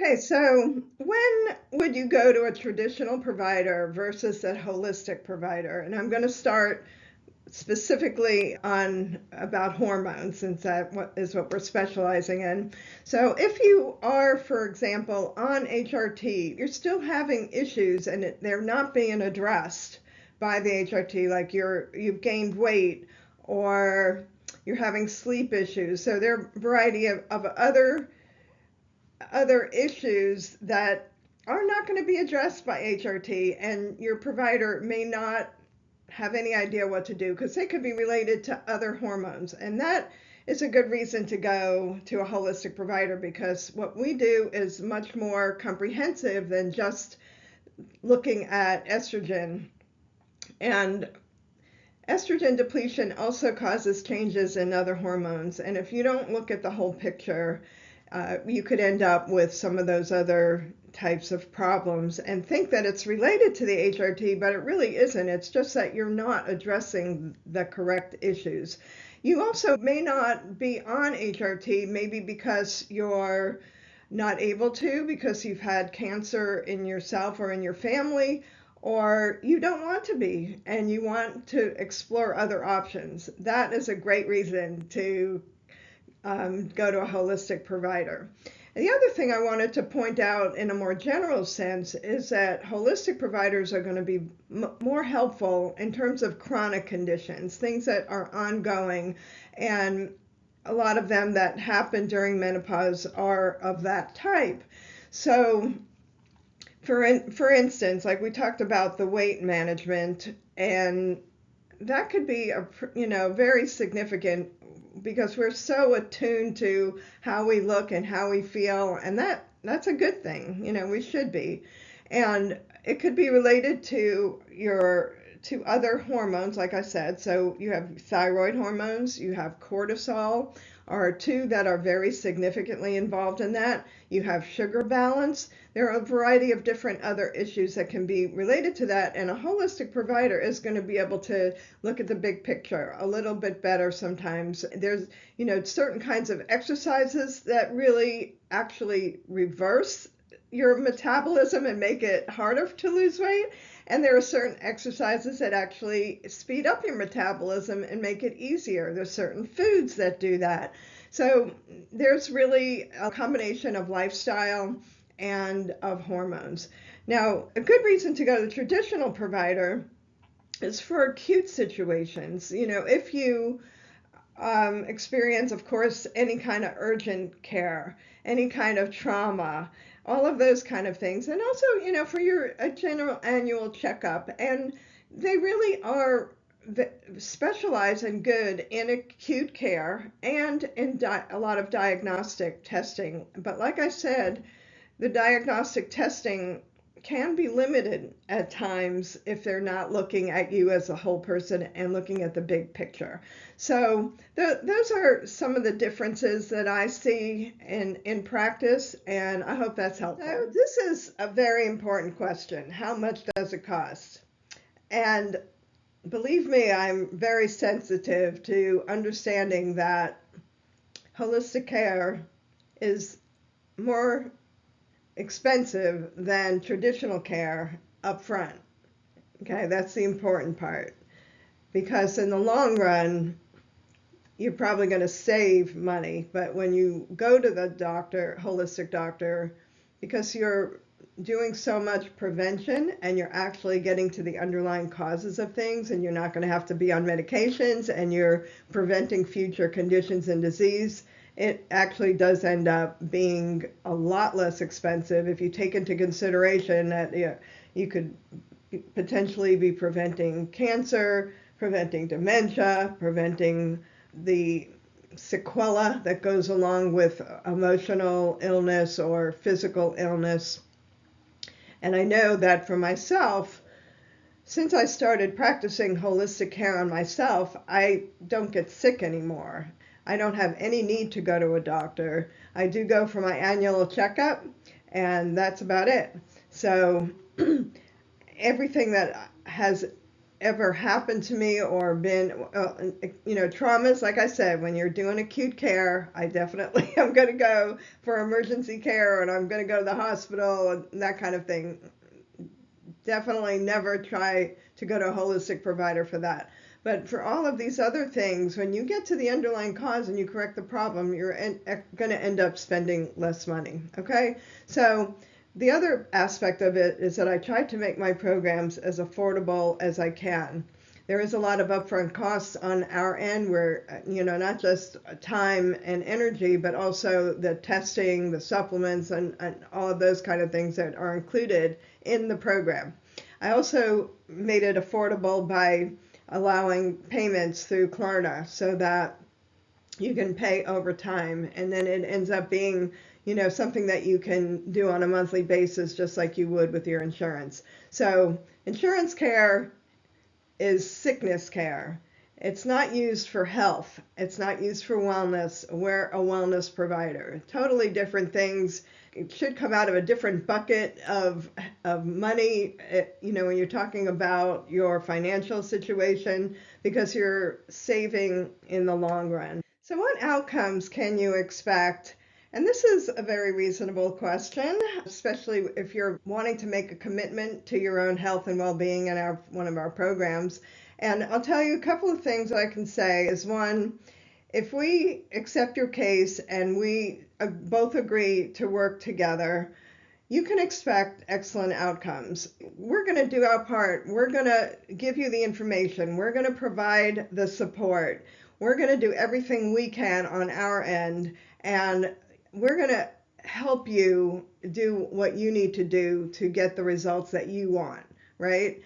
Okay, so when would you go to a traditional provider versus a holistic provider? And I'm going to start specifically on about hormones since is what we're specializing in. So if you are, for example, on HRT, you're still having issues and they're not being addressed by the HRT, like you've gained weight or you're having sleep issues. So there are a variety of other issues that are not going to be addressed by HRT, and your provider may not have any idea what to do because they could be related to other hormones. And that is a good reason to go to a holistic provider because what we do is much more comprehensive than just looking at estrogen. And estrogen depletion also causes changes in other hormones. And if you don't look at the whole picture, you could end up with some of those other types of problems and think that it's related to the HRT, but it really isn't. It's just that you're not addressing the correct issues. You also may not be on HRT, maybe because you're not able to, because you've had cancer in yourself or in your family, or you don't want to be and you want to explore other options. That is a great reason to go to a holistic provider. And the other thing I wanted to point out in a more general sense is that holistic providers are going to be more helpful in terms of chronic conditions, things that are ongoing, and a lot of them that happen during menopause are of that type. So for instance, like we talked about the weight management, and that could be very significant because we're so attuned to how we look and how we feel, and that's a good thing. We should be. And it could be related to other hormones, like I said. So you have thyroid hormones, you have cortisol, are two that are very significantly involved in that. You have sugar balance. There are a variety of different other issues that can be related to that, and a holistic provider is going to be able to look at the big picture a little bit better sometimes. There's, certain kinds of exercises that really actually reverse your metabolism and make it harder to lose weight. And there are certain exercises that actually speed up your metabolism and make it easier. There's certain foods that do that. So there's really a combination of lifestyle and of hormones. Now, a good reason to go to the traditional provider is for acute situations. If you experience, of course, any kind of urgent care, any kind of trauma, all of those kind of things. And also, for a general annual checkup. And they really are specialized and good in acute care and in a lot of diagnostic testing. But like I said, the diagnostic testing can be limited at times if they're not looking at you as a whole person and looking at the big picture. So those are some of the differences that I see in practice, and I hope that's helpful. So this is a very important question. How much does it cost? And believe me, I'm very sensitive to understanding that holistic care is more expensive than traditional care up front. Okay, that's the important part. Because in the long run, you're probably going to save money. But when you go to the doctor, holistic doctor, because you're doing so much prevention and you're actually getting to the underlying causes of things, and you're not going to have to be on medications, and you're preventing future conditions and disease, it actually does end up being a lot less expensive if you take into consideration that you could potentially be preventing cancer, preventing dementia, preventing the sequela that goes along with emotional illness or physical illness. And I know that for myself, since I started practicing holistic care on myself, I don't get sick anymore. I don't have any need to go to a doctor. I do go for my annual checkup, and that's about it. So everything that has ever happened to me or been, traumas, like I said, when you're doing acute care, I definitely am going to go for emergency care and I'm going to go to the hospital and that kind of thing. Definitely never try to go to a holistic provider for that. But for all of these other things, when you get to the underlying cause and you correct the problem, you're going to end up spending less money. Okay? So the other aspect of it is that I try to make my programs as affordable as I can. There is a lot of upfront costs on our end where, not just time and energy, but also the testing, the supplements, and all of those kind of things that are included in the program. I also made it affordable by allowing payments through Klarna so that you can pay over time, and then it ends up being something that you can do on a monthly basis just like you would with your insurance. So insurance care is sickness care. It's not used for health. It's not used for wellness. We're a wellness provider. Totally different things. It should come out of a different bucket of money, when you're talking about your financial situation, because you're saving in the long run. So what outcomes can you expect? And this is a very reasonable question, especially if you're wanting to make a commitment to your own health and well-being in one of our programs. And I'll tell you a couple of things I can say is, one, if we accept your case and we both agree to work together, you can expect excellent outcomes. We're going to do our part. We're going to give you the information. We're going to provide the support. We're going to do everything we can on our end, and we're going to help you do what you need to do to get the results that you want, right?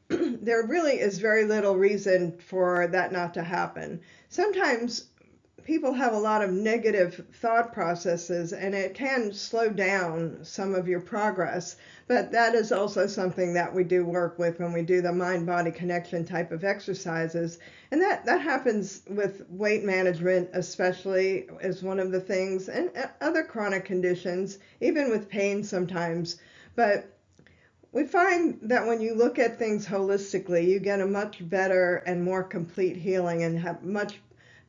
There really is very little reason for that not to happen. Sometimes people have a lot of negative thought processes and it can slow down some of your progress, but that is also something that we do work with when we do the mind-body connection type of exercises. And that happens with weight management, especially, is one of the things, and other chronic conditions, even with pain sometimes. But we find that when you look at things holistically, you get a much better and more complete healing and have much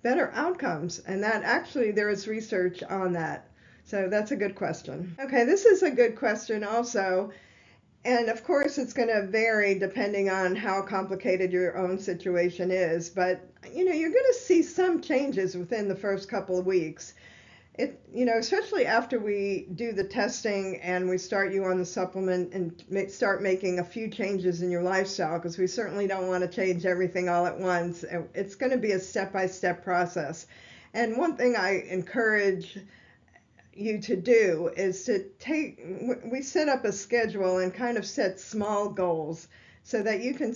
better outcomes. And that actually, there is research on that. So that's a good question. Okay, this is a good question also. And of course, it's going to vary depending on how complicated your own situation is. But, you're going to see some changes within the first couple of weeks. Especially after we do the testing and we start you on the supplement and start making a few changes in your lifestyle, because we certainly don't want to change everything all at once. It's going to be a step-by-step process. And one thing I encourage you to do is to we set up a schedule and kind of set small goals so that you can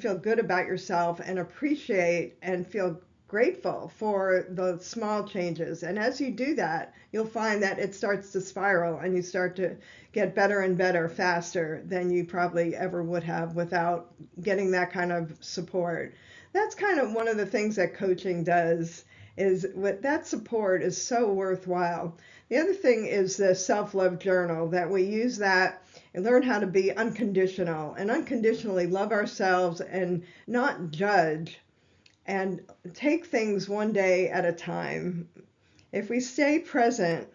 feel good about yourself and appreciate and feel grateful for the small changes. And as you do that, you'll find that it starts to spiral and you start to get better and better faster than you probably ever would have without getting that kind of support. That's kind of one of the things that coaching does, is with that support is so worthwhile. The other thing is the self-love journal, that we use that and learn how to be unconditional and unconditionally love ourselves and not judge, and take things one day at a time. If we stay present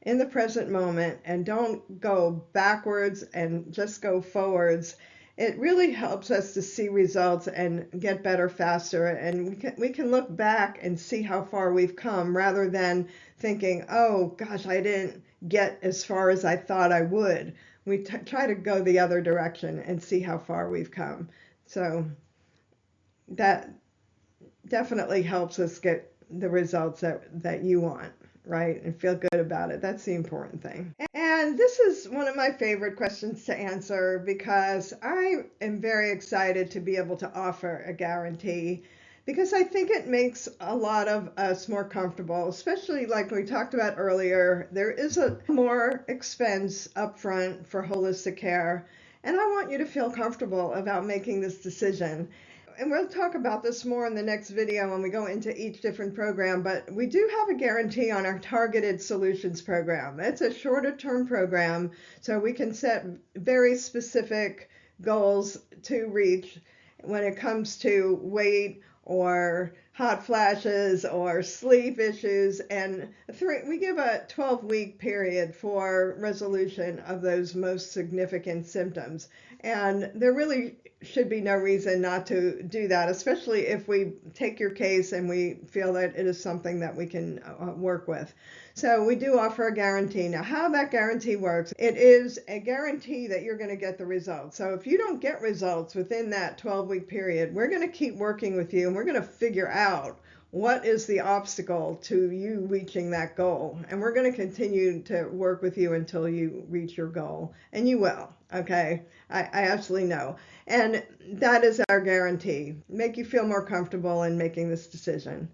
in the present moment and don't go backwards and just go forwards, it really helps us to see results and get better faster. And we can look back and see how far we've come, rather than thinking, oh gosh, I didn't get as far as I thought I would. We try to go the other direction and see how far we've come. So that definitely helps us get the results that you want, right? And feel good about it. That's the important thing. And this is one of my favorite questions to answer, because I am very excited to be able to offer a guarantee, because I think it makes a lot of us more comfortable, especially like we talked about earlier. There is a more expense upfront for holistic care, and I want you to feel comfortable about making this decision. And we'll talk about this more in the next video when we go into each different program, but we do have a guarantee on our Targeted Solutions program. It's a shorter term program, so we can set very specific goals to reach. when it comes to weight or hot flashes or sleep issues. And we give a 12-week period for resolution of those most significant symptoms. And there really should be no reason not to do that, especially if we take your case and we feel that it is something that we can work with. So we do offer a guarantee. Now, how that guarantee works, it is a guarantee that you're going to get the results. So if you don't get results within that 12-week period, we're going to keep working with you and we're going to figure out what is the obstacle to you reaching that goal. And we're going to continue to work with you until you reach your goal. And you will, okay? I absolutely know. And that is our guarantee. Make you feel more comfortable in making this decision.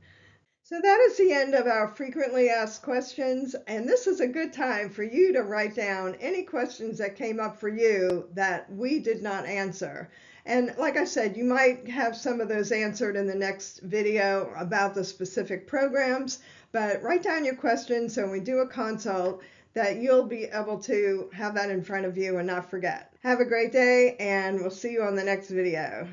So that is the end of our frequently asked questions, and this is a good time for you to write down any questions that came up for you that we did not answer. And like I said, you might have some of those answered in the next video about the specific programs, but write down your questions so when we do a consult that you'll be able to have that in front of you and not forget. Have a great day, and we'll see you on the next video.